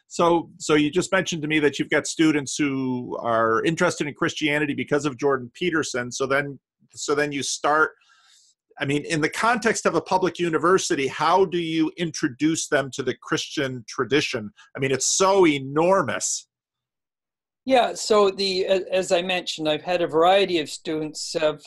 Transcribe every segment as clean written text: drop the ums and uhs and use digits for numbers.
So you just mentioned to me that you've got students who are interested in Christianity because of Jordan Peterson. So then you start, I mean, in the context of a public university, how do you introduce them to the Christian tradition? I mean, it's so enormous. Yeah, so as I mentioned, I've had a variety of students have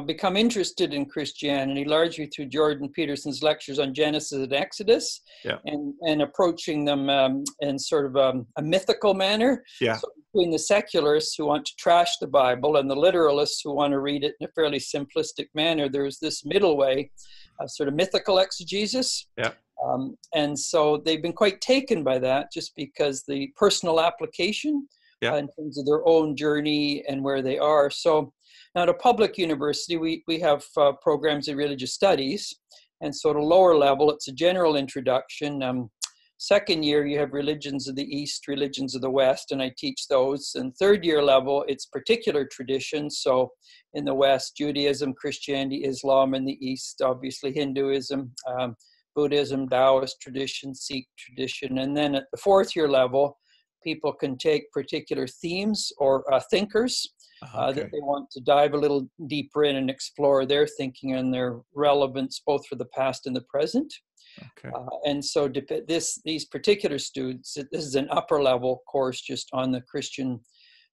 become interested in Christianity, largely through Jordan Peterson's lectures on Genesis and Exodus, Yeah. and approaching them in sort of a mythical manner. Yeah. So between the secularists who want to trash the Bible and the literalists who want to read it in a fairly simplistic manner, there's this middle way, sort of mythical exegesis. Yeah. And so they've been quite taken by that, just because the personal application, yeah. In terms of their own journey and where they are. So now at a public university, we have programs in religious studies. And so at a lower level, it's a general introduction. Second year, you have religions of the East, religions of the West, and I teach those. And third year level, it's particular traditions. So in the West, Judaism, Christianity, Islam. In the East, obviously Hinduism, Buddhism, Taoist tradition, Sikh tradition. And then at the fourth year level, people can take particular themes or thinkers that they want to dive a little deeper in and explore their thinking and their relevance both for the past and the present. Okay. And so these particular students, this is an upper level course just on the Christian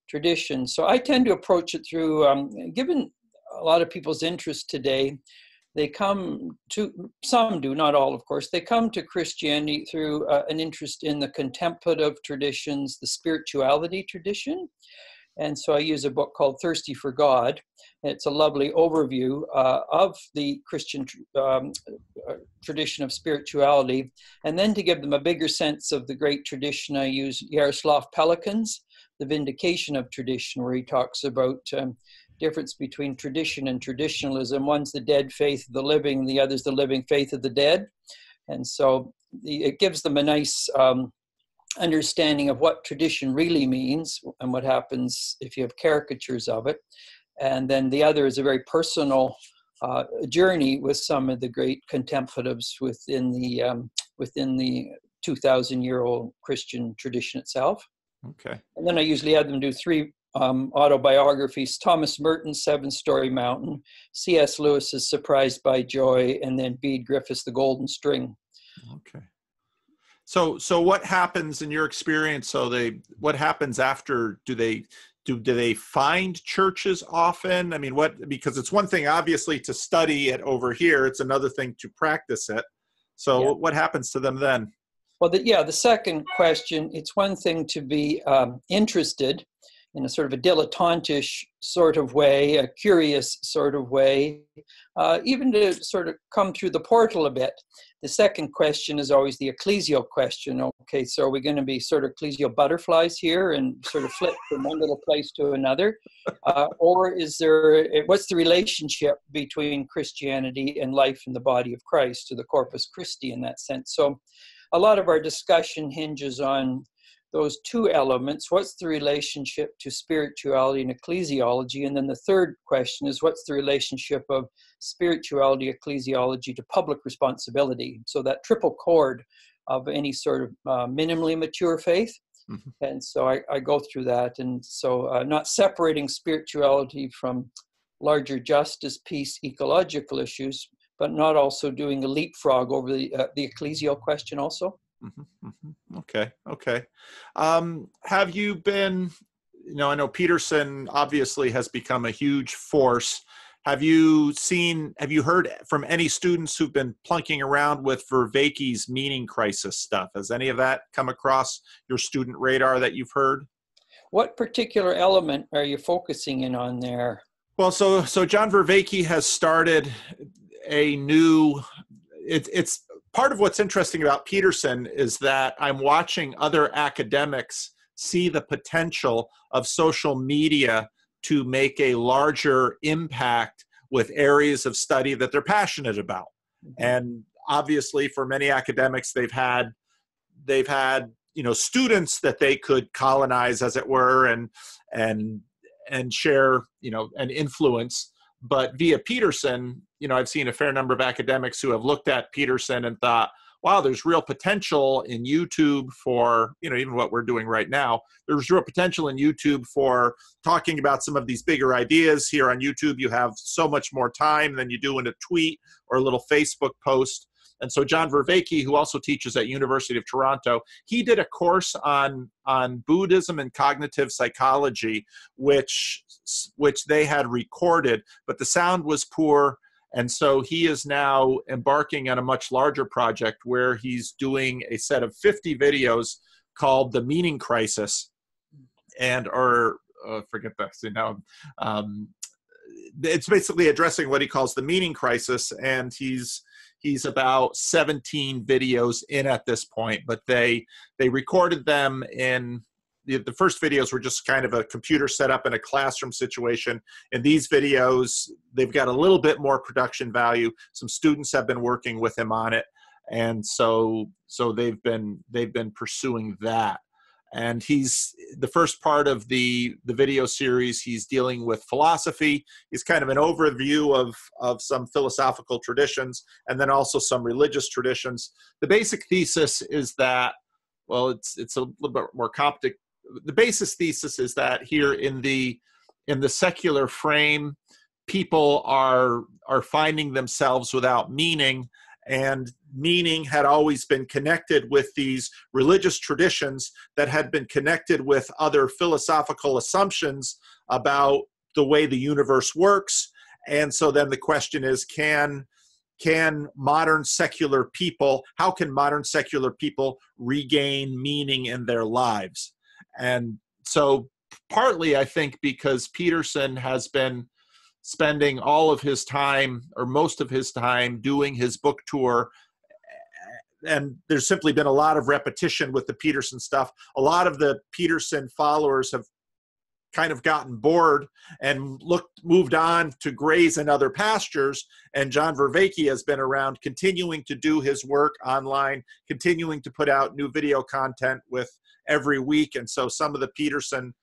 tradition. So I tend to approach it through, given a lot of people's interest today, they come to, some do, not all, of course, they come to Christianity through an interest in the contemplative traditions, the spirituality tradition. And so I use a book called Thirsty for God. It's a lovely overview of the Christian tradition of spirituality. And then to give them a bigger sense of the great tradition, I use Jaroslav Pelikan's The Vindication of Tradition, where he talks about difference between tradition and traditionalism. One's the dead faith of the living, the other's the living faith of the dead. And so it gives them a nice understanding of what tradition really means and what happens if you have caricatures of it. And then the other is a very personal journey with some of the great contemplatives within the 2,000-year-old Christian tradition itself. Okay. And then I usually have them do three autobiographies: Thomas Merton's Seven Story Mountain, C.S. Lewis's Surprised by Joy, and then Bede Griffiths' The Golden String. Okay. So what happens in your experience? What happens after? Do they find churches often? I mean, because it's one thing obviously to study it over here, it's another thing to practice it. So What happens to them then? Well, the second question, it's one thing to be interested in a sort of a dilettantish sort of way, a curious sort of way, even to sort of come through the portal a bit. The second question is always the ecclesial question. Okay, so are we going to be sort of ecclesial butterflies here and sort of flip from one little place to another? Or what's the relationship between Christianity and life in the body of Christ, to the Corpus Christi in that sense? So a lot of our discussion hinges on those two elements. What's the relationship to spirituality and ecclesiology? And then the third question is, what's the relationship of spirituality, ecclesiology to public responsibility? So that triple chord of any sort of minimally mature faith. Mm-hmm. And so I go through that. And so not separating spirituality from larger justice, peace, ecological issues, but not also doing a leapfrog over the ecclesial question also. Mm-hmm, mm-hmm. Okay. Have you been, I know Peterson obviously has become a huge force. Have you heard from any students who've been plunking around with Vervaeke's meaning crisis stuff? Has any of that come across your student radar that you've heard? What particular element are you focusing in on there? Well, so John Vervaeke has started a new, it's part of what's interesting about Peterson is that I'm watching other academics see the potential of social media to make a larger impact with areas of study that they're passionate about. Mm-hmm. And obviously for many academics, they've had students that they could colonize, as it were, and share, and influence. But via Peterson, I've seen a fair number of academics who have looked at Peterson and thought, wow, there's real potential in YouTube for, even what we're doing right now. There's real potential in YouTube for talking about some of these bigger ideas. Here on YouTube, you have so much more time than you do in a tweet or a little Facebook post. And so John Vervaeke, who also teaches at University of Toronto, he did a course on Buddhism and cognitive psychology, which they had recorded, but the sound was poor. And so he is now embarking on a much larger project where he's doing a set of 50 videos called The Meaning Crisis, forget that. It's basically addressing what he calls the meaning crisis, and he's about 17 videos in at this point, but they recorded them in the first videos were just kind of a computer set up in a classroom situation. In these videos, they've got a little bit more production value. Some students have been working with him on it, and so they've been pursuing that. And he's the first part of the video series. He's dealing with philosophy. He's kind of an overview of some philosophical traditions, and then also some religious traditions. The basic thesis is that, well, it's a little bit more complicated. The basis thesis is that here in the secular frame, people are finding themselves without meaning, and meaning had always been connected with these religious traditions that had been connected with other philosophical assumptions about the way the universe works. And so then the question is, how can modern secular people regain meaning in their lives? And so partly, I think, because Peterson has been spending all of his time, or most of his time, doing his book tour, and there's simply been a lot of repetition with the Peterson stuff. A lot of the Peterson followers have kind of gotten bored and moved on to graze in other pastures, and John Vervaeke has been around continuing to do his work online, continuing to put out new video content with every week. And so some of the Peterson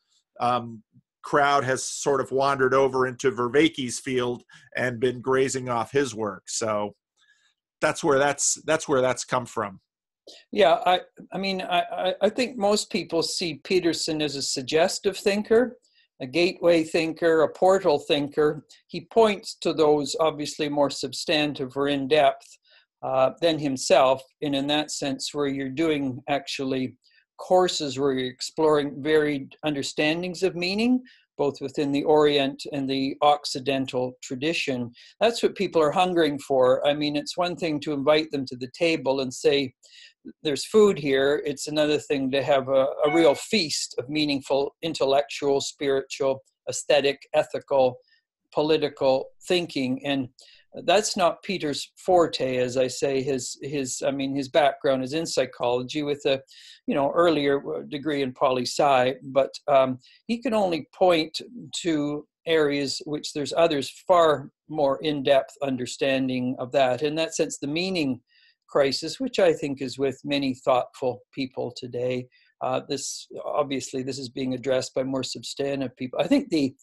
crowd has sort of wandered over into Vervaeke's field and been grazing off his work. So that's where that's come from. Yeah, I think most people see Peterson as a suggestive thinker, a gateway thinker, a portal thinker. He points to those obviously more substantive or in-depth than himself, and in that sense where you're doing actually courses where you're exploring varied understandings of meaning, both within the Orient and the Occidental tradition. That's what people are hungering for. I mean, it's one thing to invite them to the table and say, there's food here. It's another thing to have a real feast of meaningful intellectual, spiritual, aesthetic, ethical, political thinking. And that's not Peter's forte, as I say. His background is in psychology with a, earlier degree in poli-sci, but he can only point to areas which there's others far more in-depth understanding of that. In that sense, the meaning crisis, which I think is with many thoughtful people today, this is being addressed by more substantive people. I think in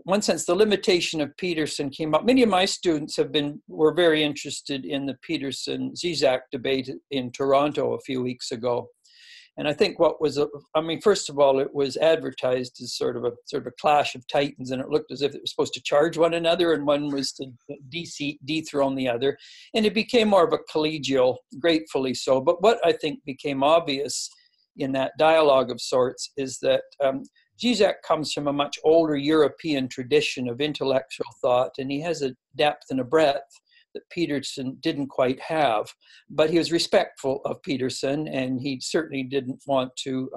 one sense, the limitation of Peterson came up. Many of my students were very interested in the Peterson-Zizek debate in Toronto a few weeks ago. And I think first of all, it was advertised as sort of a clash of titans, and it looked as if it was supposed to charge one another, and one was to dethrone the other. And it became more of a collegial, gratefully so. But what I think became obvious in that dialogue of sorts is that Zizek comes from a much older European tradition of intellectual thought, and he has a depth and a breadth that Peterson didn't quite have. But he was respectful of Peterson, and he certainly didn't want to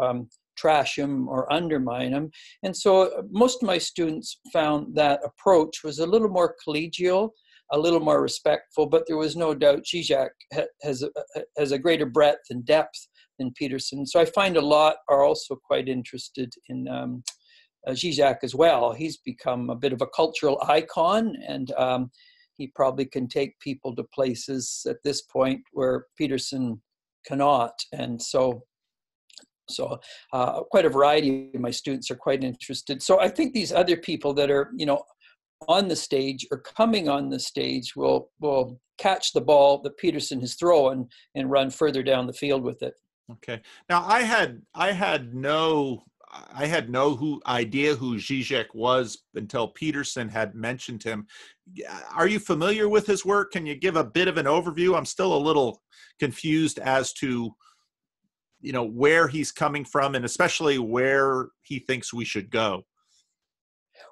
trash him or undermine him. And so most of my students found that approach was a little more collegial, a little more respectful, but there was no doubt Zizek has a greater breadth and depth than Peterson. So I find a lot are also quite interested in Zizek as well. He's become a bit of a cultural icon, and he probably can take people to places at this point where Peterson cannot. And so quite a variety of my students are quite interested. So I think these other people that are, on the stage or coming on the stage will catch the ball that Peterson has thrown and run further down the field with it. Okay. Now I had no idea who Zizek was until Peterson had mentioned him. Are you familiar with his work? Can you give a bit of an overview? I'm still a little confused as to, where he's coming from and especially where he thinks we should go.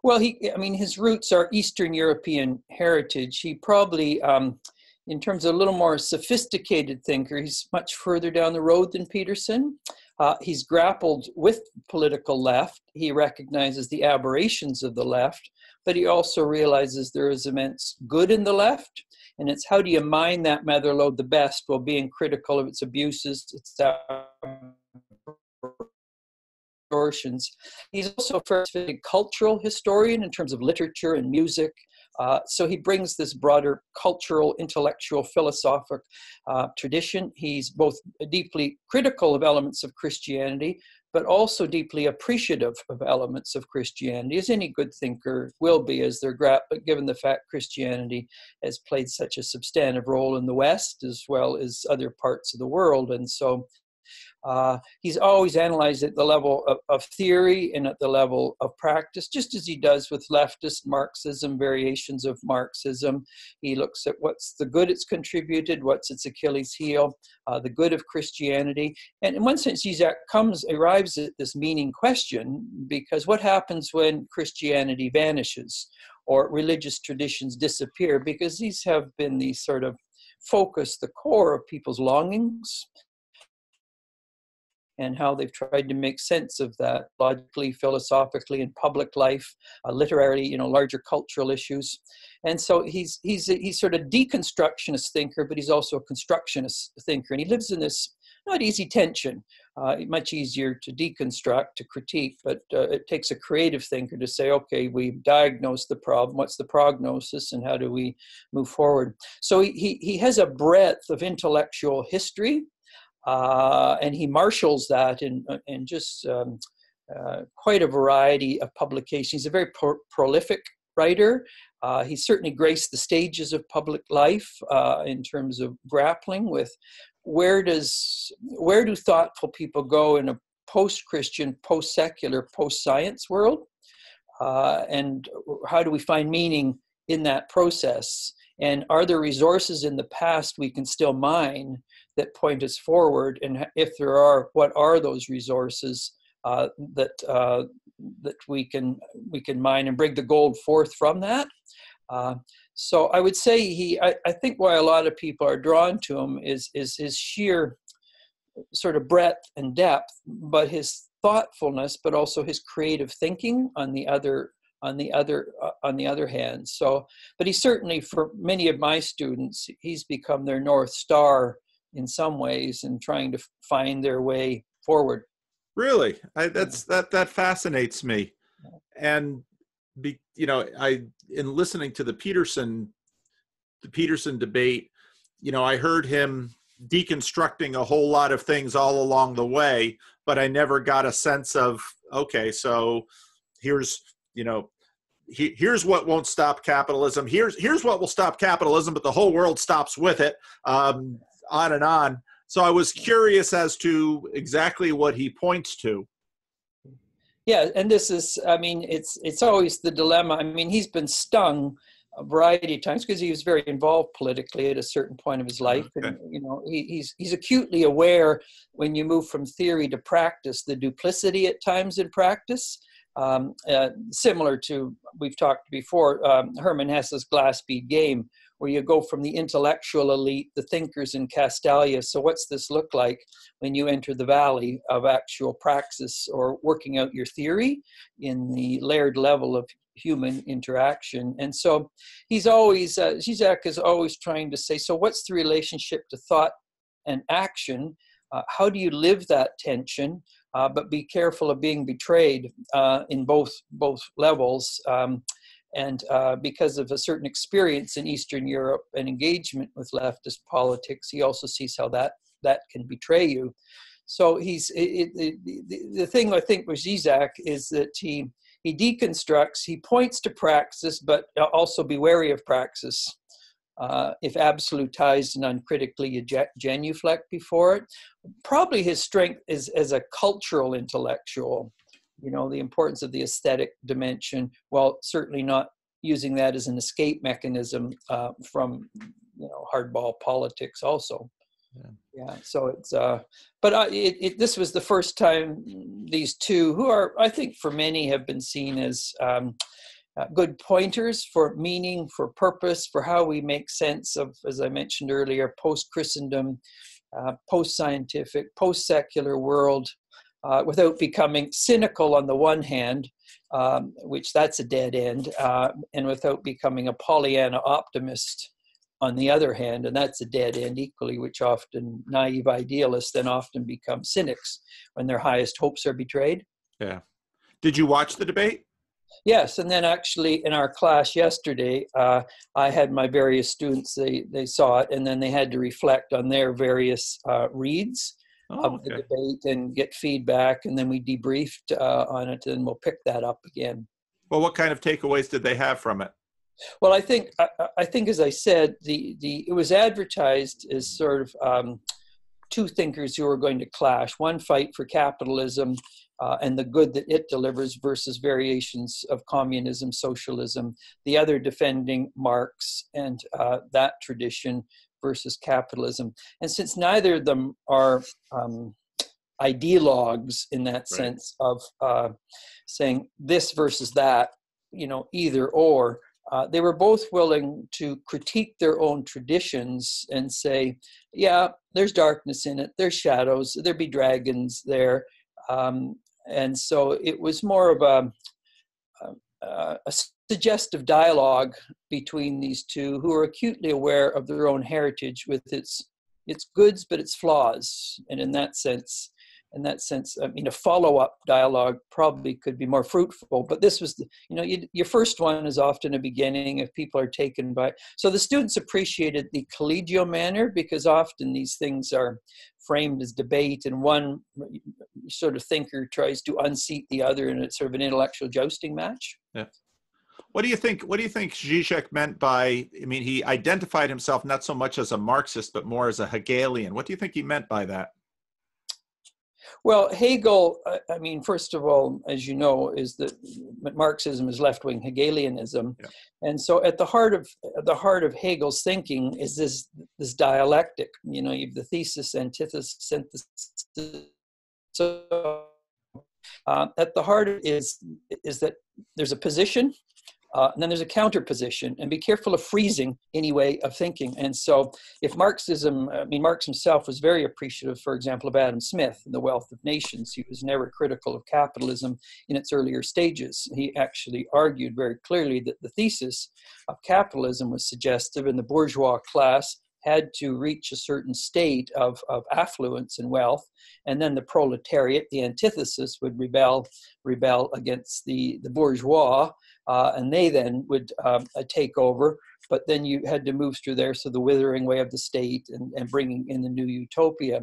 Well, his roots are Eastern European heritage. He probably, in terms of a little more sophisticated thinker, he's much further down the road than Peterson. He's grappled with political left. He recognizes the aberrations of the left, but he also realizes there is immense good in the left. And it's how do you mine that mother lode the best while being critical of its abuses, its distortions. He's also a first cultural historian in terms of literature and music. So he brings this broader cultural, intellectual, philosophic tradition. He's both deeply critical of elements of Christianity, but also deeply appreciative of elements of Christianity, as any good thinker will be, as they're given the fact Christianity has played such a substantive role in the West as well as other parts of the world. And so he's always analyzed at the level of theory and at the level of practice, just as he does with leftist Marxism, variations of Marxism. He looks at what's the good it's contributed, what's its Achilles heel, the good of Christianity. And in one sense, Zizek arrives at this meaning question, because what happens when Christianity vanishes or religious traditions disappear? Because these have been the sort of focus, the core of people's longings, and how they've tried to make sense of that logically, philosophically, in public life, literary, larger cultural issues. And so he's sort of deconstructionist thinker, but he's also a constructionist thinker. And he lives in this not easy tension, much easier to deconstruct, to critique, but it takes a creative thinker to say, okay, we've diagnosed the problem, what's the prognosis, and how do we move forward? So he has a breadth of intellectual history, and he marshals that in just quite a variety of publications. He's a very prolific writer. He's certainly graced the stages of public life in terms of grappling with where do thoughtful people go in a post-Christian, post-secular, post-science world, and how do we find meaning in that process? And are there resources in the past we can still mine that point us forward? And if there are, what are those resources that we can mine and bring the gold forth from that? So I would say I think why a lot of people are drawn to him is his sheer sort of breadth and depth, but his thoughtfulness, but also his creative thinking on the other hand. So, but he certainly, for many of my students, he's become their North Star in some ways in trying to find their way forward. Really? That fascinates me. And in listening to the Peterson debate, I heard him deconstructing a whole lot of things all along the way, but I never got a sense of, okay, so here's what won't stop capitalism. Here's what will stop capitalism, but the whole world stops with it, on and on. So I was curious as to exactly what he points to. Yeah, and this is, it's always the dilemma. He's been stung a variety of times because he was very involved politically at a certain point of his life. Okay. And, he's acutely aware when you move from theory to practice, the duplicity at times in practice. Similar to, we've talked before, Hermann Hesse's Glass-Bead game, where you go from the intellectual elite, the thinkers in Castalia. So what's this look like when you enter the valley of actual praxis or working out your theory in the layered level of human interaction? And so he's always, Zizek is always trying to say, so what's the relationship to thought and action? How do you live that tension? But be careful of being betrayed in both levels. And because of a certain experience in Eastern Europe and engagement with leftist politics, he also sees how that can betray you. So the thing I think with Zizek is that he he deconstructs, he points to praxis, but also be wary of praxis. If absolutized and uncritically, you genuflect before it. Probably his strength is as a cultural intellectual, the importance of the aesthetic dimension, while certainly not using that as an escape mechanism from hardball politics also. Yeah, so it's but this was the first time these two, who are, I think for many, have been seen as good pointers for meaning, for purpose, for how we make sense of, as I mentioned earlier, post-Christendom, post-scientific, post-secular world, without becoming cynical on the one hand, which that's a dead end, and without becoming a Pollyanna optimist on the other hand, and that's a dead end equally, which often naive idealists then often become cynics when their highest hopes are betrayed. Yeah. Did you watch the debate? Yes, and then actually in our class yesterday, I had my various students, they saw it, and then they had to reflect on their various reads of the debate and get feedback, and then we debriefed on it, and we'll pick that up again. Well, what kind of takeaways did they have from it? Well, I think, as I said, it was advertised as sort of two thinkers who are going to clash. One fight for capitalism and the good that it delivers versus variations of communism, socialism. The other defending Marx and that tradition versus capitalism. And since neither of them are ideologues in that sense of saying this versus that, either or, they were both willing to critique their own traditions and say, yeah, there's darkness in it, there's shadows, there be dragons there. And so it was more of a suggestive dialogue between these two who are acutely aware of their own heritage with its goods, but its flaws. And in that sense, I mean, a follow-up dialogue probably could be more fruitful, but this was, your first one is often a beginning if people are taken by. So the students appreciated the collegial manner because often these things are framed as debate and one sort of thinker tries to unseat the other and it's sort of an intellectual jousting match. Yeah. What do you think Zizek meant by, he identified himself not so much as a Marxist, but more as a Hegelian. What do you think he meant by that? Well, Hegel, first of all, as you know, is that Marxism is left-wing Hegelianism. Yeah. And so at the heart of Hegel's thinking is this dialectic. You have the thesis, antithesis, synthesis. So at the heart is that there's a position, and then there's a counter position, and be careful of freezing any way of thinking. And so if Marx himself was very appreciative, for example, of Adam Smith and The Wealth of Nations. He was never critical of capitalism in its earlier stages. He actually argued very clearly that the thesis of capitalism was suggestive, and the bourgeois class had to reach a certain state of affluence and wealth, and then the proletariat, the antithesis, would rebel against the bourgeois, and they then would take over. But then you had to move through there, so the withering away of the state and bringing in the new utopia.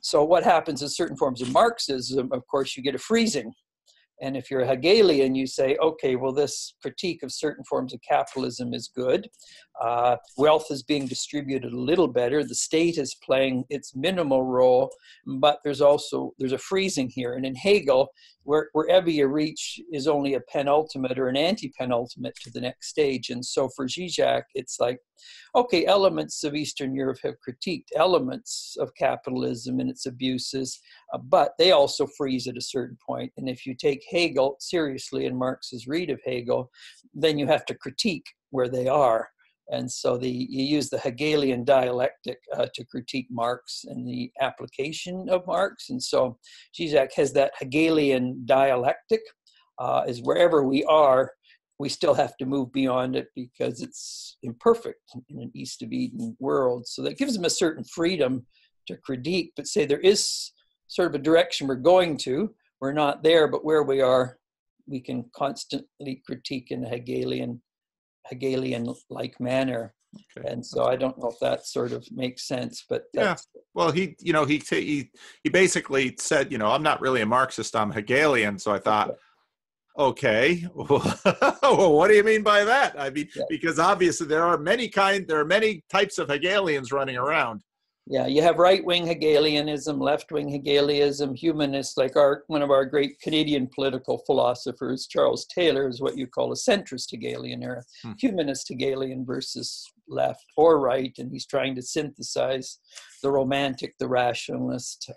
So what happens in certain forms of Marxism, of course, you get a freezing. And if you're a Hegelian, you say, okay, well, this critique of certain forms of capitalism is good. Wealth is being distributed a little better. The state is playing its minimal role, but there's a freezing here. And in Hegel, wherever you reach is only a penultimate or an anti-penultimate to the next stage. And so for Zizek, it's like, okay, elements of Eastern Europe have critiqued elements of capitalism and its abuses, but they also freeze at a certain point. And if you take Hegel seriously and Marx's read of Hegel, then you have to critique where they are. And so you use the Hegelian dialectic to critique Marx and the application of Marx. And so Zizek has that Hegelian dialectic, is wherever we are, we still have to move beyond it because it's imperfect in an East of Eden world. So that gives him a certain freedom to critique, but say there is sort of a direction we're going to. We're not there, but where we are, we can constantly critique in a Hegelian-like manner. Okay. And so I don't know if that sort of makes sense, but that's... Yeah. Well, he basically said, I'm not really a Marxist, I'm Hegelian. So I thought, Okay. Well, what do you mean by that? I mean, Yeah. because obviously there are many types of Hegelians running around. Yeah, you have right-wing Hegelianism, left-wing Hegelianism, humanists, like one of our great Canadian political philosophers, Charles Taylor, is what you call a centrist Hegelian, or a humanist Hegelian versus left or right, and he's trying to synthesize the romantic, the rationalist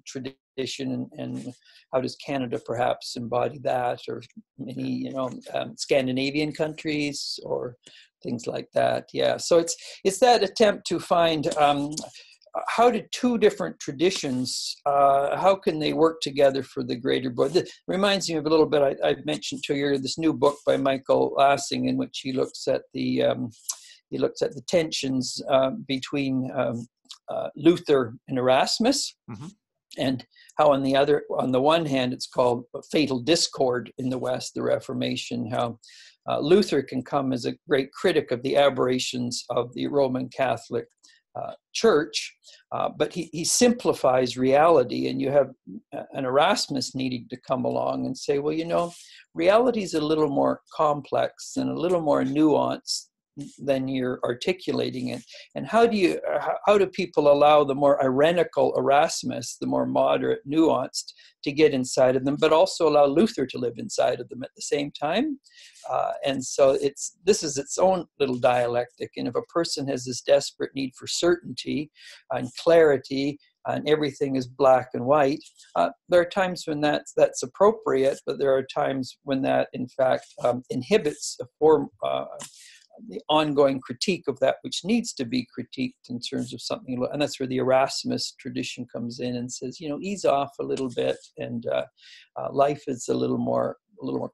tradition, and how does Canada perhaps embody that, or many, Scandinavian countries, or things like that. Yeah, so it's that attempt to find how do two different traditions, how can they work together for the greater good? It reminds me of a little bit, I mentioned to you this new book by Michael Lassing, in which he looks at the tensions between Luther and Erasmus, and how on the one hand it's called a fatal discord in the West, the Reformation, how Luther can come as a great critic of the aberrations of the Roman Catholic Church, but he simplifies reality, and you have an Erasmus needing to come along and say, well, reality is a little more complex and a little more nuanced than you're articulating it. And how do people allow the more irenical Erasmus, the more moderate, nuanced, to get inside of them, but also allow Luther to live inside of them at the same time? And so this is its own little dialectic. And if a person has this desperate need for certainty and clarity, and everything is black and white, there are times when that's appropriate, but there are times when that, in fact, inhibits a form, the ongoing critique of that which needs to be critiqued in terms of something. And that's where the Erasmus tradition comes in and says, ease off a little bit, and life is a little more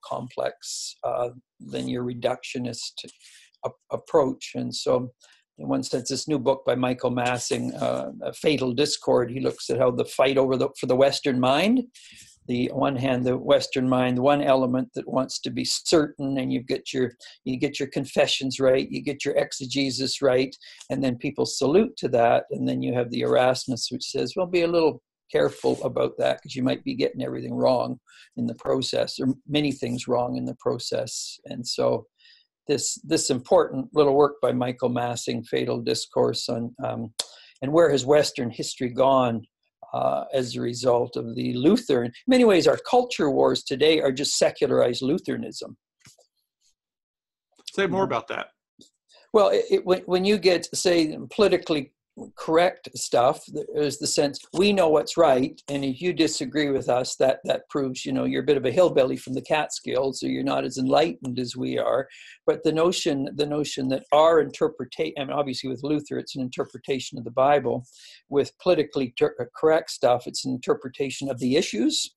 complex than your reductionist approach. And so, in one sense, this new book by Michael Lassing, A Fatal Discord, he looks at how the fight for the Western mind, the one hand, the Western mind, the one element that wants to be certain, and you get your confessions right, you get your exegesis right, and then people salute to that. And then you have the Erasmus, which says, well, be a little careful about that, because you might be getting everything wrong in the process, or many things wrong in the process. And so this important little work by Michael Lassing, Fatal Discourse, on and where has Western history gone as a result of the Lutheran. In many ways, our culture wars today are just secularized Lutheranism. Say more about that. Well, when you get, say, politically correct stuff, there's the sense we know what's right, and if you disagree with us, that proves you're a bit of a hillbilly from the Catskills, or you're not as enlightened as we are. But the notion that our interpretation, I mean, obviously with Luther it's an interpretation of the Bible, with politically correct stuff it's an interpretation of the issues,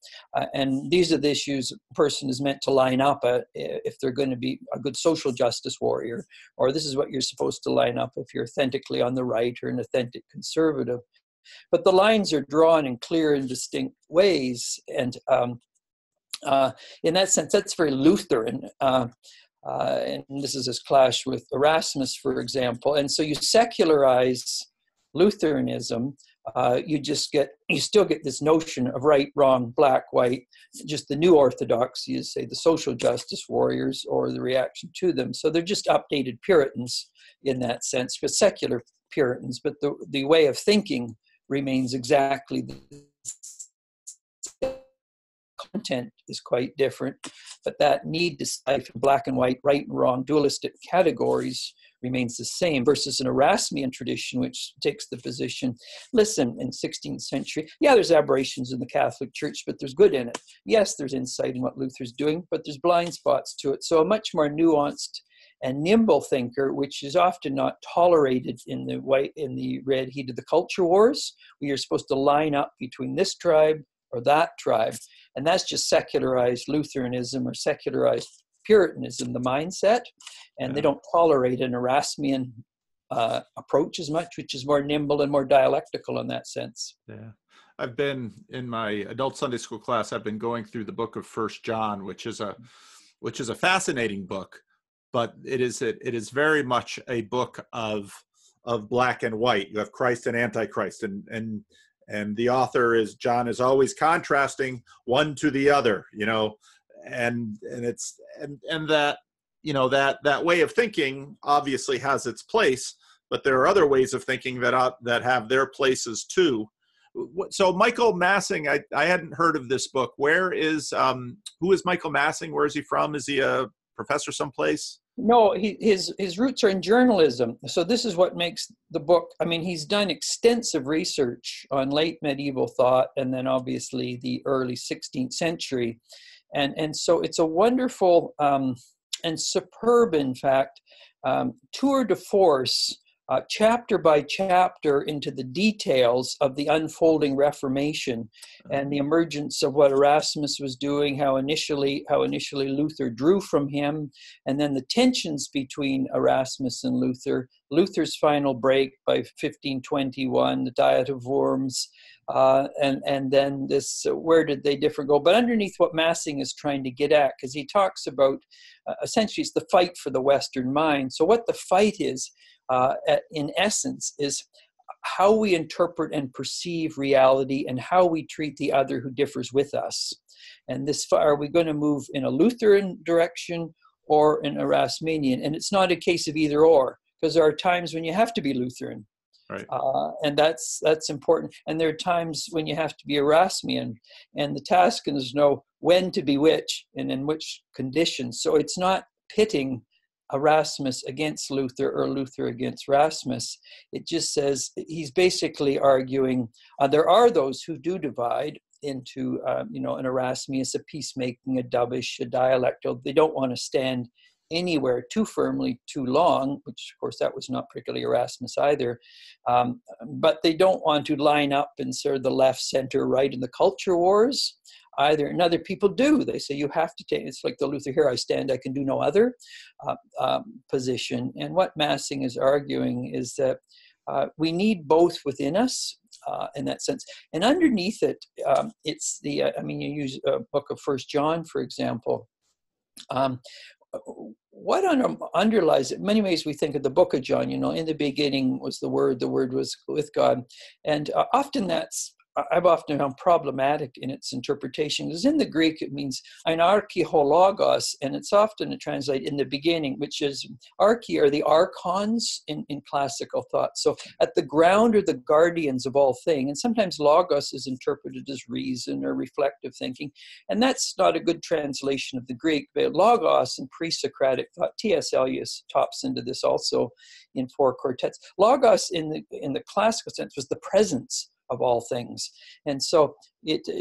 and these are the issues a person is meant to line up if they're going to be a good social justice warrior, or this is what you're supposed to line up if you're authentically on the right or an authentic conservative. But the lines are drawn in clear and distinct ways, and in that sense, that's very Lutheran. And this is his clash with Erasmus, for example. And so you secularize Lutheranism, you still get this notion of right, wrong, black, white, just the new orthodoxies, say the social justice warriors or the reaction to them. So they're just updated Puritans in that sense, but secular Puritans, but the way of thinking remains exactly the content is quite different, but that need to decipher black and white, right and wrong, dualistic categories remains the same, versus an Erasmian tradition, which takes the position, listen, in 16th century, yeah, there's aberrations in the Catholic Church, but there's good in it. Yes, there's insight in what Luther's doing, but there's blind spots to it. So a much more nuanced and nimble thinker, which is often not tolerated in the red heat of the culture wars, where you're supposed to line up between this tribe or that tribe. And that's just secularized Lutheranism or secularized Puritanism, the mindset. And they don't tolerate an Erasmian approach as much, which is more nimble and more dialectical in that sense. Yeah. I've been in my adult Sunday school class, I've been going through the book of 1 John, which is a fascinating book, but it is very much a book of black and white. You have Christ and Antichrist, and the author John is always contrasting one to the other, and that, you know, that way of thinking obviously has its place, but there are other ways of thinking that have their places too. So Michael Massing, I hadn't heard of this book. Who is Michael Massing? Where is he from? Is he a professor someplace? No, his roots are in journalism. So this is what makes the book. I mean, he's done extensive research on late medieval thought, and then obviously the early 16th century, and so it's a wonderful and superb, in fact, tour de force, chapter by chapter, into the details of the unfolding Reformation and the emergence of what Erasmus was doing, how initially Luther drew from him, and then the tensions between Erasmus and Luther, Luther's final break by 1521, the Diet of Worms, and then this, where did they differ go? But underneath what Massing is trying to get at, because he talks about, essentially it's the fight for the Western mind. So what the fight is, in essence, is how we interpret and perceive reality and how we treat the other who differs with us. And are we going to move in a Lutheran direction or an Erasmian? And it's not a case of either or, because there are times when you have to be Lutheran. Right. And that's important. And there are times when you have to be Erasmian, and the task is to know when to be which and in which conditions. So it's not pitting Erasmus against Luther or Luther against Erasmus. It just says he's basically arguing there are those who do divide into an Erasmius, a peacemaking, a dovish, a dialectal. They don't want to stand anywhere too firmly too long, which of course that was not particularly Erasmus either, but they don't want to line up in sort of the left, center, right in the culture wars either. And other people do. They say you have to take, it's like the Luther, here I stand, I can do no other position. And what Massing is arguing is that we need both within us in that sense. And underneath it, it's the, you use a book of First John, for example. What underlies it? In many ways, we think of the book of John, in the beginning was the Word was with God. And I've often found problematic in its interpretation, because in the Greek it means einarchihologus, and it's often translated in the beginning, which is archi are the archons in classical thought. So at the ground are the guardians of all thing, and sometimes logos is interpreted as reason or reflective thinking, and that's not a good translation of the Greek. But logos in pre-Socratic thought, T.S. Eliot tops into this also in 4 quartets. Logos in the classical sense was the presence of all things. And so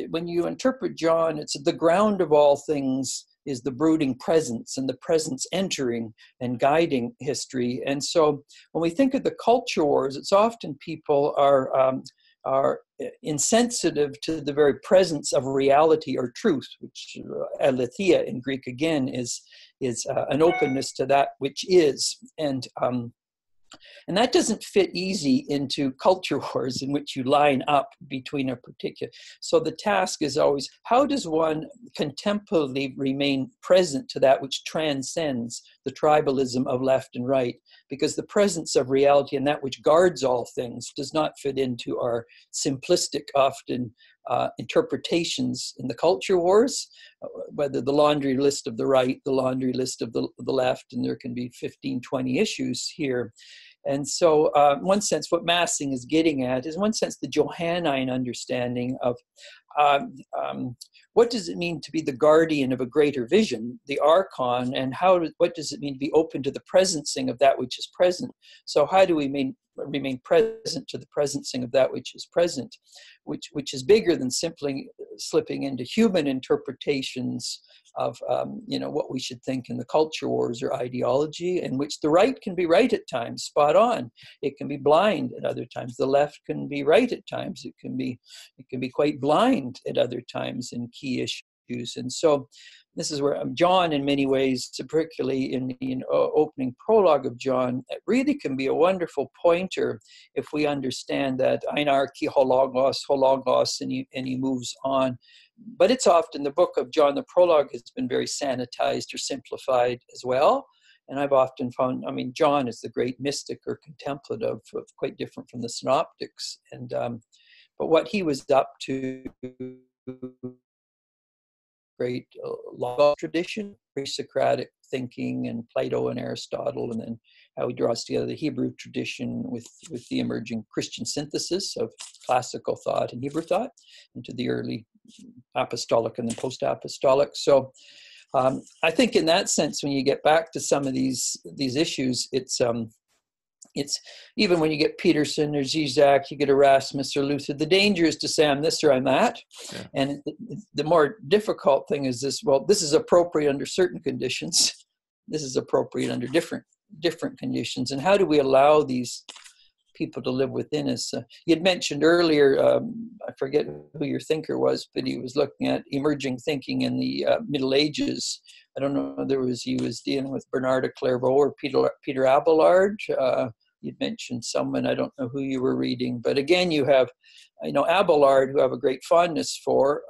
when you interpret John, it's the ground of all things is the brooding presence, and the presence entering and guiding history. And so when we think of the culture wars, it's often people are insensitive to the very presence of reality or truth, which aletheia in Greek again is an openness to that which is. And that doesn't fit easy into culture wars in which you line up between a particular. So the task is always, how does one contemplatively remain present to that which transcends the tribalism of left and right? Because the presence of reality and that which guards all things does not fit into our simplistic, often interpretations in the culture wars, whether the laundry list of the right, the laundry list of the left, and there can be 15, 20 issues here. And so in one sense, what Massing is getting at is, in one sense, the Johannine understanding of what does it mean to be the guardian of a greater vision, the archon, and what does it mean to be open to the presencing of that which is present? So how do we remain present to the presencing of that which is present, which is bigger than simply slipping into human interpretations of what we should think in the culture wars or ideology, in which the right can be right at times, spot on. It can be blind at other times. The left can be right at times. It can be quite blind at other times in key issues. And so this is where John, in many ways, particularly in the opening prologue of John, it really can be a wonderful pointer if we understand that einarchi hologos, and he moves on. But it's often the book of John, the prologue, has been very sanitized or simplified as well. And I've often found, John is the great mystic or contemplative, quite different from the synoptics. And but what he was up to great Logos tradition, pre-Socratic thinking, and Plato and Aristotle, and then how he draws together the Hebrew tradition with the emerging Christian synthesis of classical thought and Hebrew thought into the early apostolic and then post-apostolic. So I think in that sense, when you get back to some of these issues, it's even when you get Peterson or Zizek, you get Erasmus or Luther, the danger is to say I'm this or I'm that. Yeah. And the more difficult thing is this, well, this is appropriate under certain conditions. This is appropriate under different conditions. And how do we allow these people to live within us? You'd mentioned earlier, I forget who your thinker was, but he was looking at emerging thinking in the Middle Ages. I don't know whether he was dealing with Bernard of Clairvaux or Peter Abelard. You'd mentioned someone, I don't know who you were reading, but again, you have, Abelard, who I have a great fondness for,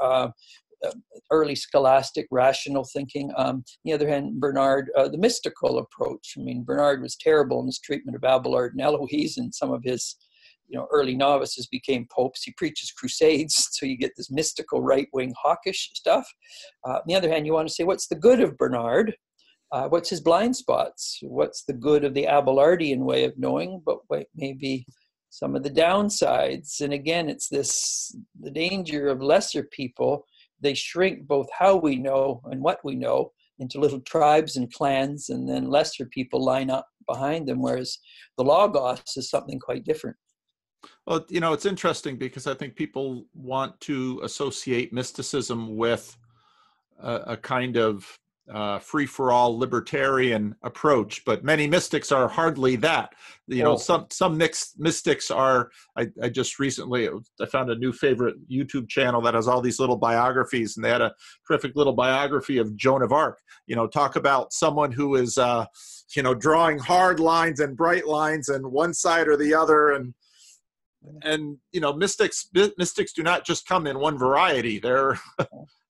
early scholastic rational thinking. On the other hand, Bernard, the mystical approach. I mean, Bernard was terrible in his treatment of Abelard and Eloise, and some of his early novices became popes. He preaches crusades, so you get this mystical right-wing hawkish stuff. On the other hand, you want to say, what's the good of Bernard? What's his blind spots? What's the good of the Abelardian way of knowing, but maybe some of the downsides? And again, it's the danger of lesser people. They shrink both how we know and what we know into little tribes and clans, and then lesser people line up behind them, whereas the Logos is something quite different. Well, it's interesting because I think people want to associate mysticism with a kind of free-for-all libertarian approach, but many mystics are hardly that. Some mixed mystics are. I just recently I found a new favorite YouTube channel that has all these little biographies, and they had a terrific little biography of Joan of Arc. Talk about someone who is drawing hard lines and bright lines and one side or the other, and mystics do not just come in one variety.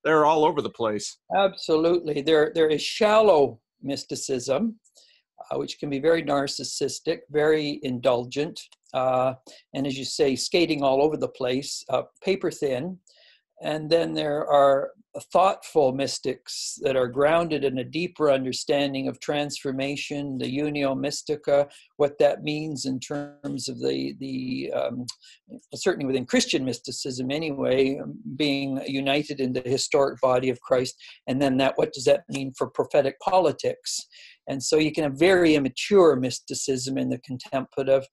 They're all over the place. Absolutely. There is shallow mysticism, which can be very narcissistic, very indulgent, and as you say, skating all over the place, paper thin. And then there are thoughtful mystics that are grounded in a deeper understanding of transformation, the unio mystica, what that means in terms of the certainly within Christian mysticism anyway, being united in the historic body of Christ. And then what does that mean for prophetic politics? And so you can have very immature mysticism in the contemplative.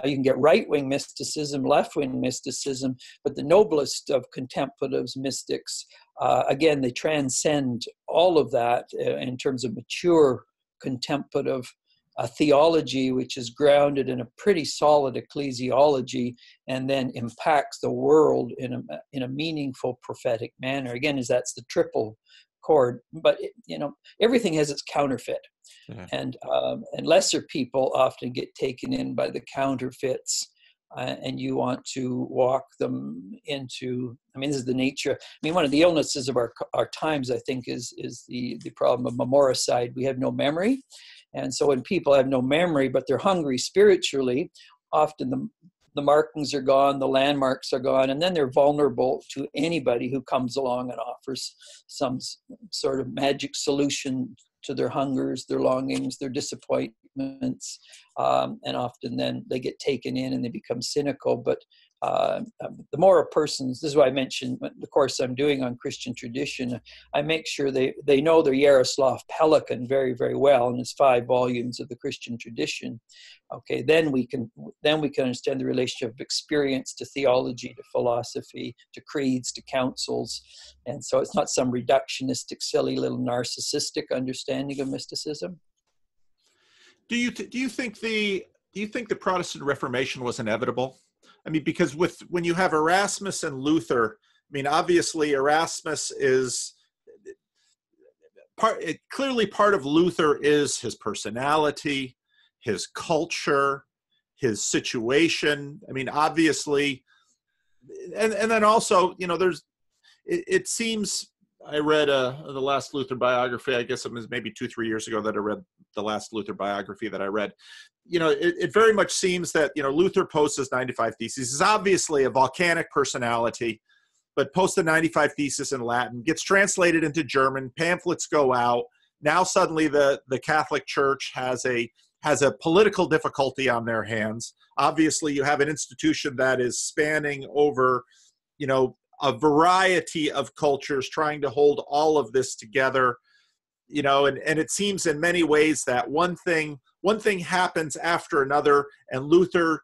You can get right-wing mysticism, left-wing mysticism, but the noblest of contemplatives, mystics, again, they transcend all of that in terms of mature contemplative theology, which is grounded in a pretty solid ecclesiology and then impacts the world in a meaningful prophetic manner. Again, that's the triple chord, but everything has its counterfeit. Yeah. And lesser people often get taken in by the counterfeits, and you want to walk them into. This is the nature. One of the illnesses of our times, I think, is the problem of memoricide. We have no memory, and so when people have no memory, but they're hungry spiritually, often the markings are gone, the landmarks are gone, and then they're vulnerable to anybody who comes along and offers some sort of magic solution to their hungers, their longings, their disappointments, and often then they get taken in and they become cynical. But the more a person's, this is why I mentioned the course I'm doing on Christian tradition, I make sure they know their Yaroslav Pelikan very, very well, and it's 5 volumes of the Christian tradition. Okay, then we can understand the relationship of experience to theology, to philosophy, to creeds, to councils, and so it's not some reductionistic, silly little narcissistic understanding of mysticism. Do you think the Protestant Reformation was inevitable? Because when you have Erasmus and Luther, obviously Erasmus is clearly part of Luther is his personality, his culture, his situation. Obviously, and then also, it seems, I read the last Luther biography. I guess it was maybe 2-3 years ago that I read the last Luther biography that I read. It very much seems that, Luther posts his 95 Theses. He's obviously a volcanic personality. but posts the 95 Thesis in Latin, gets translated into German, pamphlets go out. Now suddenly the Catholic Church has a political difficulty on their hands. Obviously, you have an institution that is spanning over, a variety of cultures, trying to hold all of this together. And it seems in many ways that one thing happens after another, and Luther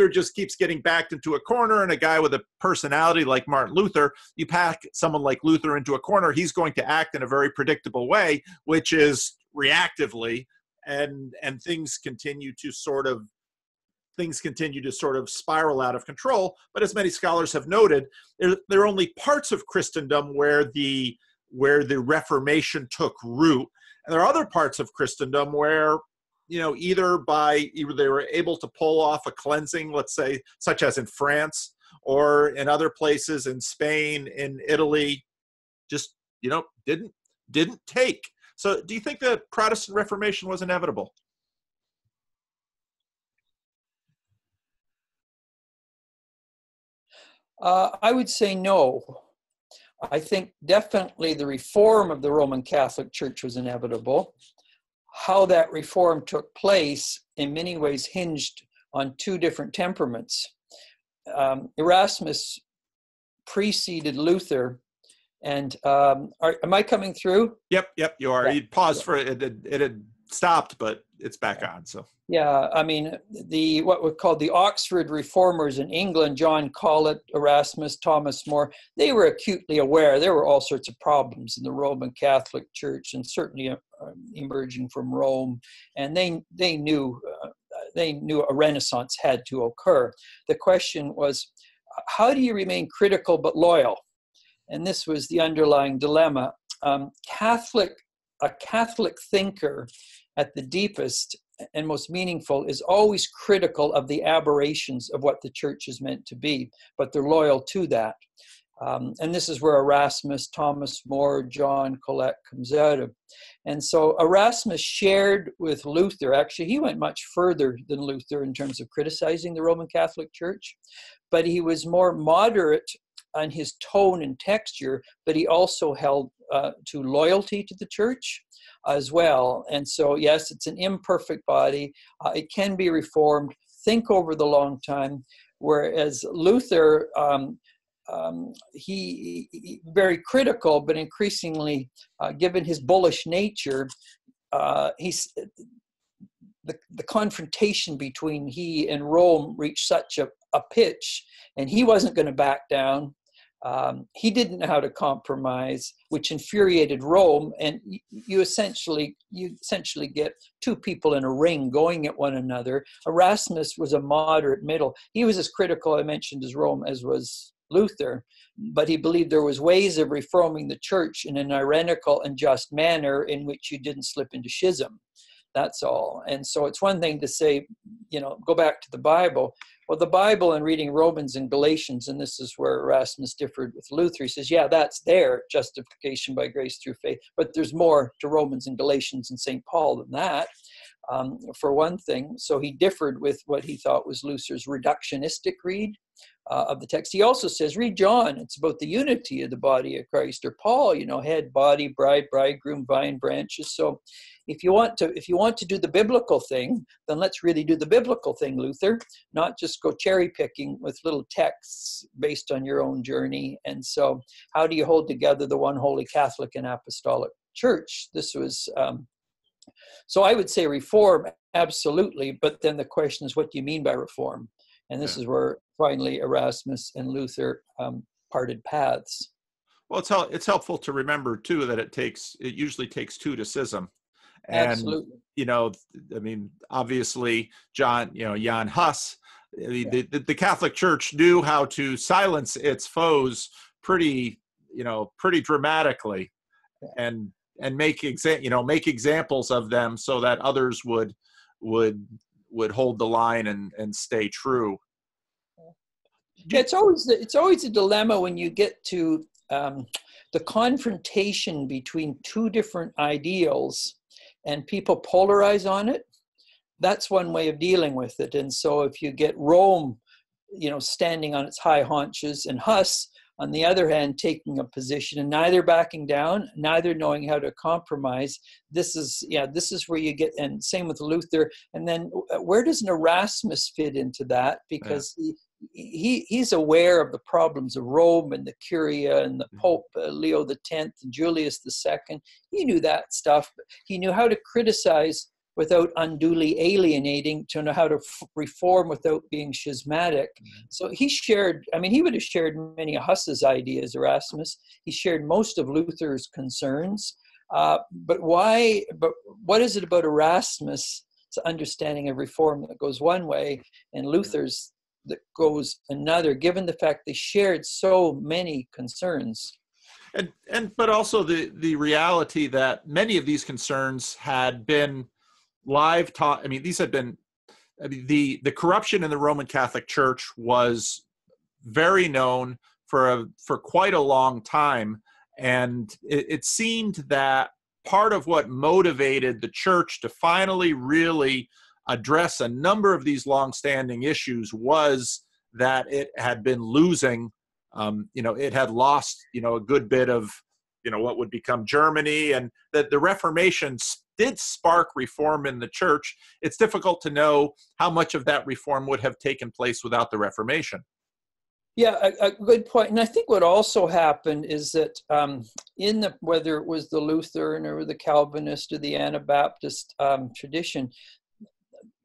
just keeps getting backed into a corner. And a guy with a personality like Martin Luther, you pack someone like Luther into a corner, he's going to act in a very predictable way, which is reactively, and things continue to sort of spiral out of control. But as many scholars have noted, there are only parts of Christendom where the Reformation took root, and there are other parts of Christendom where either they were able to pull off a cleansing, let's say, such as in France, or in other places in Spain, in Italy, just didn't take. So do you think the Protestant Reformation was inevitable? I would say no. I think definitely the reform of the Roman Catholic Church was inevitable. How that reform took place in many ways hinged on two different temperaments. Erasmus preceded Luther, and am I coming through? Yep, you are. Yeah. You paused for it. It had stopped, but it's back on. So yeah, I mean, what were called the Oxford Reformers in England, John Colet, Erasmus, Thomas More, they were acutely aware there were all sorts of problems in the Roman Catholic Church, and certainly emerging from Rome, and they knew a renaissance had to occur. The question was, how do you remain critical but loyal? And this was the underlying dilemma. A Catholic thinker at the deepest and most meaningful is always critical of the aberrations of what the church is meant to be, but they're loyal to that. And this is where Erasmus, Thomas More, John Colet comes out of. And so Erasmus shared with Luther, actually he went much further than Luther in terms of criticizing the Roman Catholic Church, but he was more moderate on his tone and texture, but he also held to loyalty to the church as well. And so, yes, it's an imperfect body. It can be reformed. Think over the long time. Whereas Luther, he very critical, but increasingly, given his bullish nature, the confrontation between he and Rome reached such a pitch, and he wasn't going to back down. He didn't know how to compromise, which infuriated Rome, and you essentially get two people in a ring going at one another. Erasmus was a moderate middle. He was as critical, I mentioned, as Rome as was Luther, but he believed there was ways of reforming the church in an irenical and just manner in which you didn't slip into schism. That's all. And so it's one thing to say, go back to the Bible. Well, the Bible and reading Romans and Galatians, and this is where Erasmus differed with Luther. He says, yeah, that's there, justification by grace through faith. But there's more to Romans and Galatians and St. Paul than that, for one thing. So he differed with what he thought was Luther's reductionistic read of the text. He also says, read John. It's about the unity of the body of Christ. Or Paul, head, body, bride, bridegroom, vine, branches. So if you want to do the biblical thing, then let's really do the biblical thing, Luther, not just go cherry picking with little texts based on your own journey. And so how do you hold together the one holy Catholic and Apostolic Church? This was, so I would say reform, absolutely. But then the question is, what do you mean by reform? And this is where finally Erasmus and Luther parted paths. Well, it's helpful to remember too that it usually takes two to schism. And, absolutely. Obviously, Jan Hus, the Catholic Church knew how to silence its foes pretty dramatically, and make examples of them so that others would hold the line and stay true. It's always a dilemma when you get to the confrontation between two different ideals and people polarize on it. That's one way of dealing with it. And so if you get Rome, standing on its high haunches, and Huss on the other hand, taking a position and neither backing down, neither knowing how to compromise. This is where you get, and same with Luther. And then where does an Erasmus fit into that? Because he's aware of the problems of Rome and the Curia and the Pope Leo X and Julius II. He knew that stuff. He knew how to criticize without unduly alienating, to know how to reform without being schismatic. So he shared, he would have shared many of Huss's ideas, Erasmus. He shared most of Luther's concerns. But what is it about Erasmus' understanding of reform that goes one way and Luther's that goes another, given the fact they shared so many concerns? But also the reality that many of these concerns had been live taught. These had been, the corruption in the Roman Catholic Church was very known for quite a long time. And it seemed that part of what motivated the church to finally really address a number of these longstanding issues was that it had been losing, it had lost, a good bit of, what would become Germany, and that the Reformation did spark reform in the church. It's difficult to know how much of that reform would have taken place without the Reformation. Yeah, a good point. And I think what also happened is that whether it was the Lutheran or the Calvinist or the Anabaptist tradition,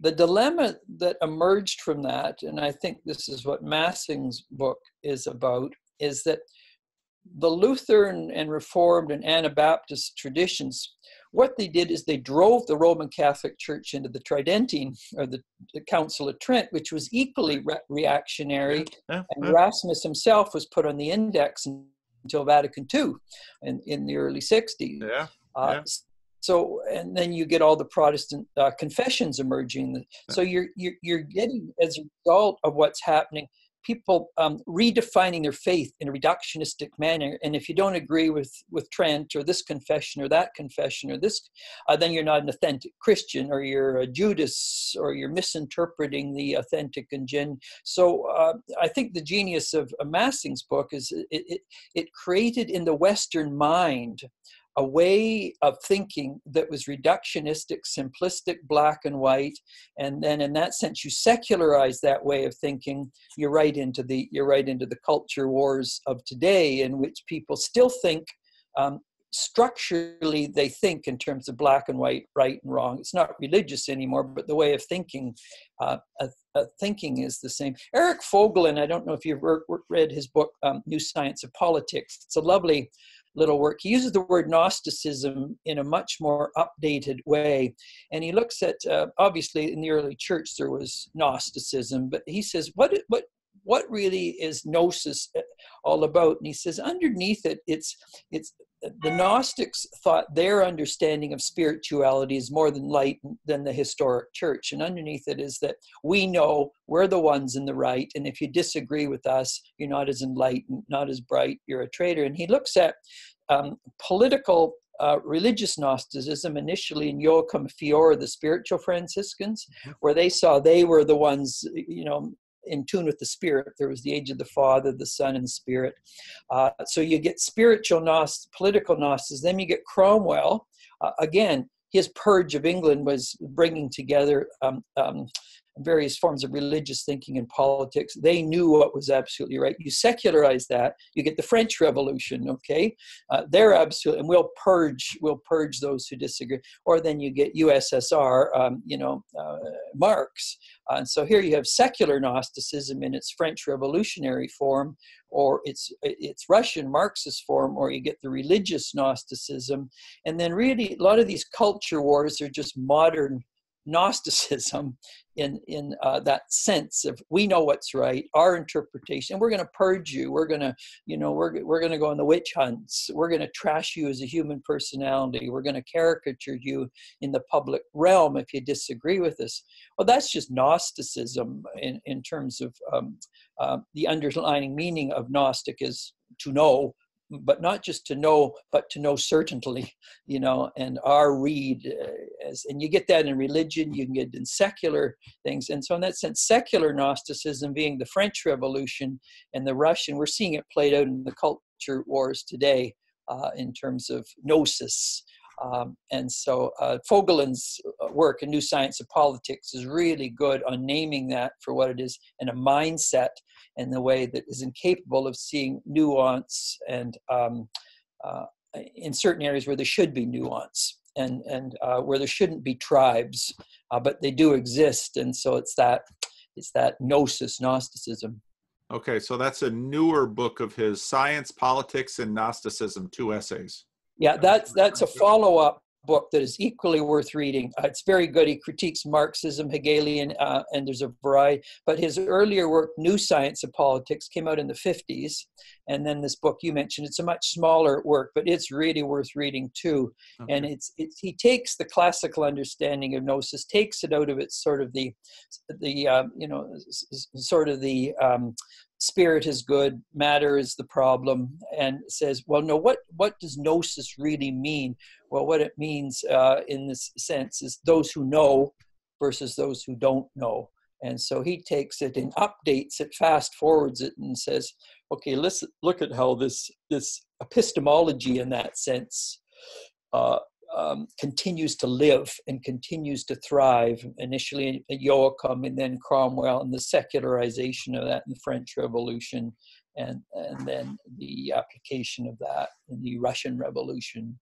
the dilemma that emerged from that, and I think this is what Massing's book is about, is that the Lutheran and Reformed and Anabaptist traditions, what they did is they drove the Roman Catholic Church into the Tridentine, or the Council of Trent, which was equally reactionary. And Erasmus himself was put on the index until Vatican II in the early 60s. So, and then you get all the Protestant confessions emerging. So you're getting, as a result of what's happening, people redefining their faith in a reductionistic manner. And if you don't agree with Trent or this confession or that confession or this, then you're not an authentic Christian, or you're a Judas, or you're misinterpreting the authentic and genuine. So I think the genius of Massing's book is it created in the Western mind a way of thinking that was reductionistic, simplistic, black and white, and then in that sense, you secularize that way of thinking. You're right into the culture wars of today, in which people still think structurally. They think in terms of black and white, right and wrong. It's not religious anymore, but the way of thinking, thinking is the same. Eric Vogelin, I don't know if you've read his book, New Science of Politics. It's a lovely little work. He uses the word Gnosticism in a much more updated way. And he looks at, obviously in the early church, there was Gnosticism, but he says, what really is Gnosis all about? And he says, underneath it, it's the Gnostics thought their understanding of spirituality is more enlightened than the historic church. And underneath it is that we know we're the ones in the right. And if you disagree with us, you're not as enlightened, not as bright, you're a traitor. And he looks at political religious Gnosticism, initially in Joachim Fiore, the spiritual Franciscans, where they saw they were the ones, in tune with the Spirit. There was the age of the Father, the Son, and the Spirit. So you get spiritual political Gnosticism. Then you get Cromwell. Again, his purge of England was bringing together various forms of religious thinking and politics. They knew what was absolutely right. You secularize that, you get the French Revolution, okay? They're absolute, and we'll purge those who disagree. Or then you get USSR, Marx. And so here you have secular Gnosticism in its French revolutionary form, or its Russian Marxist form, or you get the religious Gnosticism. And then really a lot of these culture wars are just modern Gnosticism in that sense of, we know what's right, our interpretation, and we're going to purge you. We're going to, we're going to go on the witch hunts. We're going to trash you as a human personality. We're going to caricature you in the public realm if you disagree with us. Well, that's just Gnosticism in terms of the underlying meaning of Gnostic is to know, but not just to know, but to know certainly, and our read, and you get that in religion, you can get it in secular things. And so in that sense, secular Gnosticism being the French Revolution and the Russian, we're seeing it played out in the culture wars today in terms of gnosis. And so Vogelin's work, A New Science of Politics, is really good on naming that for what it is, and a mindset in the way that is incapable of seeing nuance, and in certain areas where there should be nuance, and where there shouldn't be tribes, but they do exist. And so it's that gnosis, Gnosticism. Okay, so that's a newer book of his, Science, Politics, and Gnosticism, 2 essays. Yeah, that's a follow-up book that is equally worth reading. It's very good. He critiques Marxism, Hegelian, and there's a variety. But his earlier work, New Science of Politics, came out in the 50s. And then this book you mentioned, it's a much smaller work, but it's really worth reading too. Okay. And he takes the classical understanding of gnosis, takes it out of its sort of the spirit is good, matter is the problem, and says, well, no, what does gnosis really mean? Well, what it means in this sense is those who know versus those who don't know. And so he takes it and updates it, fast forwards it, and says, okay, let's look at how this epistemology in that sense continues to live and continues to thrive. Initially Joachim, and then Cromwell, and the secularization of that in the French Revolution, and then the application of that in the Russian Revolution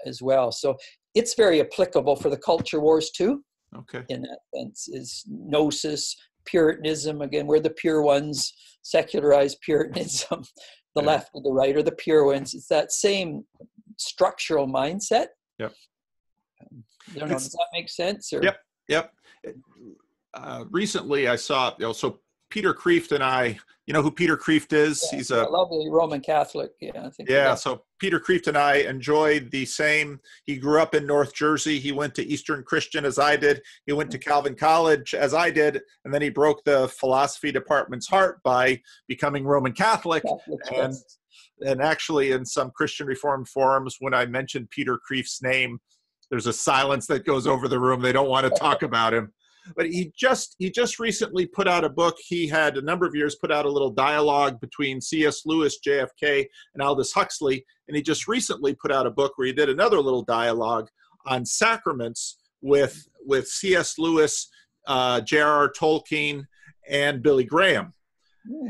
as well. So it's very applicable for the culture wars too. Okay. In that sense, is gnosis, Puritanism. Again, we're the pure ones, secularized Puritanism. The left or the right are the pure ones. It's that same structural mindset. Yep. I don't know, does that make sense? Or? Yep. Recently I saw, so Peter Kreeft and I, you know who Peter Kreeft is? Yeah, he's a lovely Roman Catholic. Yeah, I think. Yeah, so Peter Kreeft and I enjoyed the same. He grew up in North Jersey. He went to Eastern Christian as I did. He went to Calvin College as I did. And then he broke the philosophy department's heart by becoming Roman Catholic. And actually in some Christian Reformed forums, when I mentioned Peter Kreeft's name, there's a silence that goes over the room. They don't want to talk about him. But he just recently put out a book. He had a number of years put out a little dialogue between C.S. Lewis, JFK, and Aldous Huxley. And he just recently put out a book where he did another little dialogue on sacraments with C.S. Lewis, J.R.R. Tolkien, and Billy Graham.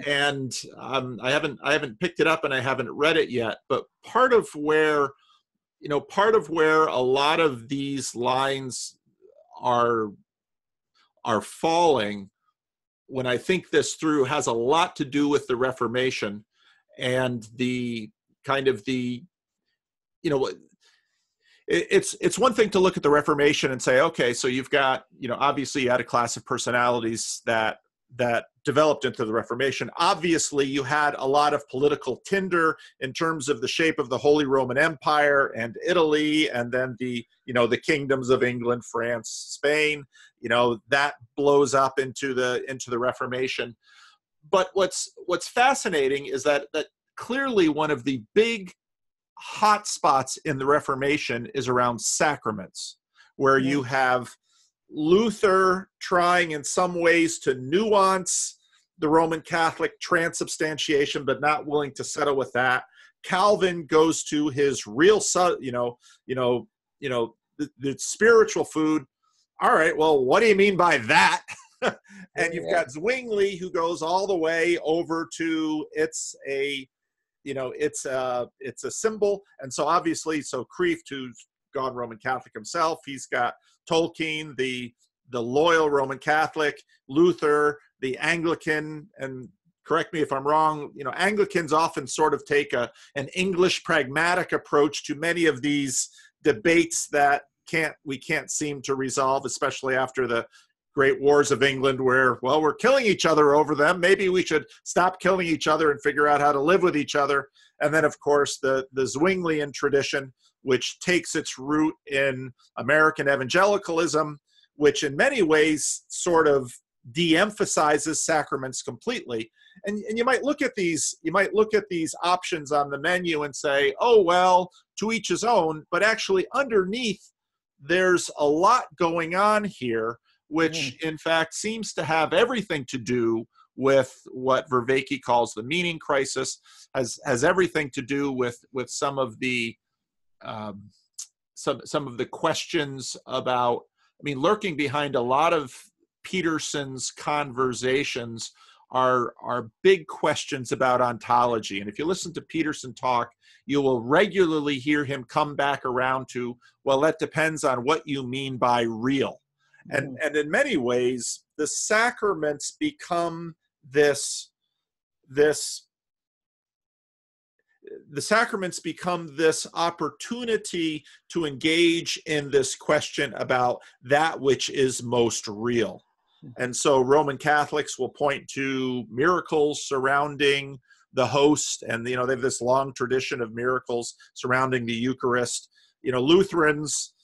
And I haven't picked it up and I haven't read it yet. But part of where a lot of these lines are falling, when I think this through, has a lot to do with the Reformation and it's one thing to look at the Reformation and say, okay, so you've got, obviously you had a class of personalities that developed into the Reformation. Obviously, you had a lot of political tinder in terms of the shape of the Holy Roman Empire and Italy, and then the kingdoms of England, France, Spain. That blows up into the Reformation. But what's fascinating is that clearly one of the big hot spots in the Reformation is around sacraments, where you have Luther trying in some ways to nuance the Roman Catholic transubstantiation, but not willing to settle with that. Calvin goes to his real, the spiritual food. All right, well, what do you mean by that? And you've got Zwingli, who goes all the way over to it's a symbol. And so obviously, Kreeft, who's gone Roman Catholic himself, he's got Tolkien, the loyal Roman Catholic, Luther, the Anglican, and correct me if I'm wrong, Anglicans often sort of take an English pragmatic approach to many of these debates that we can't seem to resolve, especially after the great wars of England, where, well, we're killing each other over them. Maybe we should stop killing each other and figure out how to live with each other. And then, of course, the Zwinglian tradition, which takes its root in American evangelicalism, which in many ways sort of de-emphasizes sacraments completely. And you might look at these options on the menu and say, oh, well, to each his own, but actually underneath there's a lot going on here, which in fact seems to have everything to do with what Vervaeke calls the meaning crisis, has everything to do with some of the some of the questions about, I mean, lurking behind a lot of Peterson's conversations are big questions about ontology. And if you listen to Peterson talk, you will regularly hear him come back around to, well, that depends on what you mean by real. And in many ways, the sacraments become this opportunity to engage in this question about that which is most real. And so Roman Catholics will point to miracles surrounding the host, and they have this long tradition of miracles surrounding the Eucharist. Lutherans,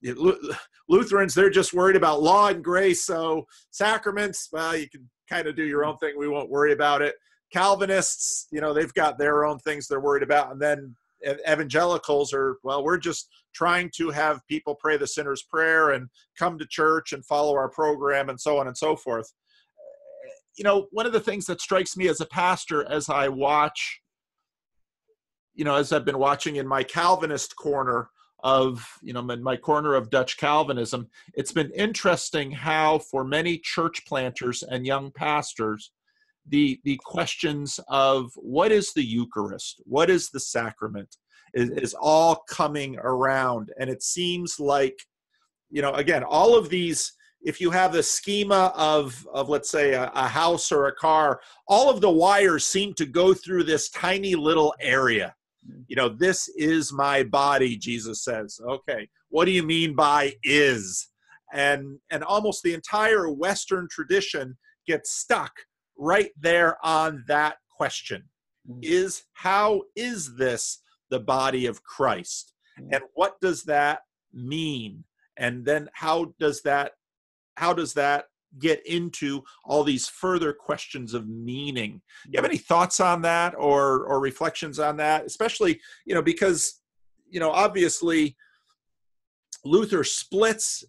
they're just worried about law and grace. So sacraments, well, you can kind of do your own thing. We won't worry about it. Calvinists, they've got their own things they're worried about. And then evangelicals are, well, we're just trying to have people pray the sinner's prayer and come to church and follow our program and so on and so forth. One of the things that strikes me as a pastor as I watch, as I've been watching in my Calvinist corner of, in my corner of Dutch Calvinism, it's been interesting how for many church planters and young pastors, the questions of what is the Eucharist, what is the sacrament, is all coming around. And it seems like, again, all of these, if you have the schema of let's say a house or a car, all of the wires seem to go through this tiny little area. This is my body, Jesus says. Okay, what do you mean by is? And almost the entire Western tradition gets stuck right there on that question. How is this the body of Christ? And what does that mean? And then how does that get into all these further questions of meaning? You have any thoughts on that or reflections on that? Especially, because, obviously Luther splits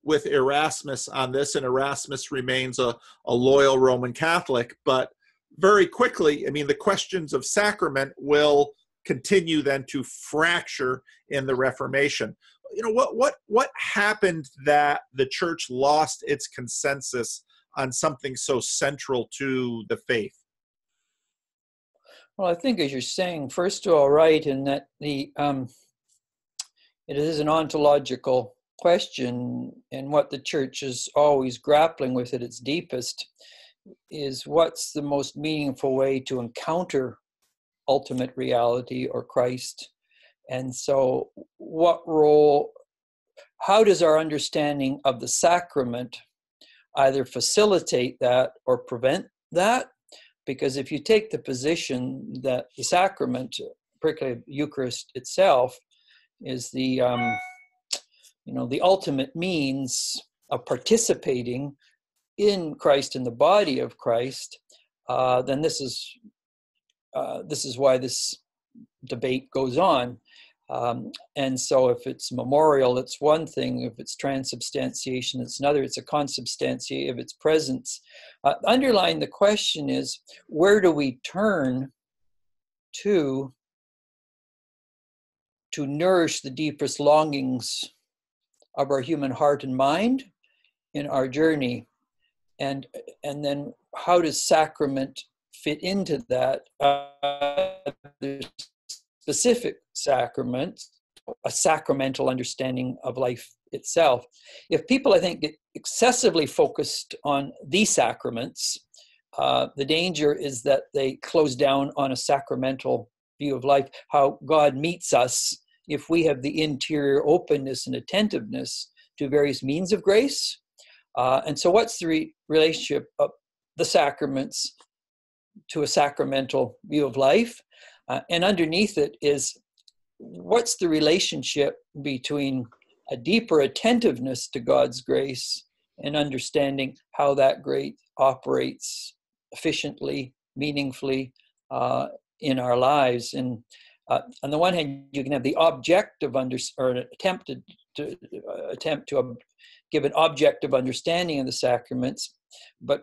with Erasmus on this, and Erasmus remains a loyal Roman Catholic. But very quickly, I mean, the questions of sacrament will continue then to fracture in the Reformation. What happened that the church lost its consensus on something so central to the faith? Well, I think, as you're saying, first of all, right, in that it is an ontological question, and what the church is always grappling with at its deepest is what's the most meaningful way to encounter ultimate reality or Christ. And so how does our understanding of the sacrament either facilitate that or prevent that? Because if you take the position that the sacrament, particularly the Eucharist itself, is the ultimate means of participating in Christ, in the body of Christ, then this is why this debate goes on. And so if it's memorial, it's one thing. If it's transubstantiation, it's another. It's a consubstantiation of its presence. Underlying the question is, where do we turn to nourish the deepest longings of our human heart and mind in our journey? And then how does sacrament fit into that? There's specific sacraments, a sacramental understanding of life itself. If people, I think, get excessively focused on these sacraments, the danger is that they close down on a sacramental view of life, how God meets us if we have the interior openness and attentiveness to various means of grace. And so what's the relationship of the sacraments to a sacramental view of life? And underneath it is, what's the relationship between a deeper attentiveness to God's grace and understanding how that grace operates efficiently, meaningfully in our lives. And on the one hand, you can have the objective or an attempt to give an objective understanding of the sacraments, but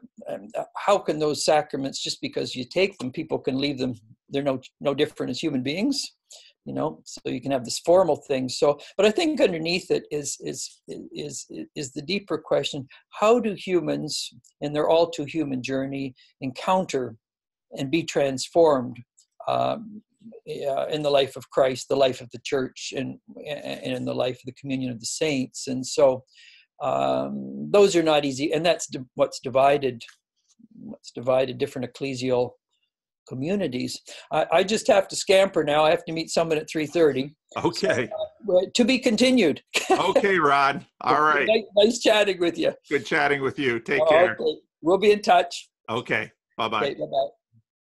how can those sacraments, just because you take them, people can leave them, they're no different as human beings, so you can have this formal thing. So, but I think underneath it is the deeper question: how do humans, in their all too human journey, encounter and be transformed in the life of Christ, the life of the church, and in the life of the communion of the saints? And so those are not easy, and that's what's divided different ecclesial communities. I just have to scamper now. I have to meet someone at 3:30. Okay. So, to be continued. Okay, Rod. All right. Nice chatting with you. Good chatting with you. Take care. Okay. We'll be in touch. Okay. Bye-bye. Okay, bye-bye.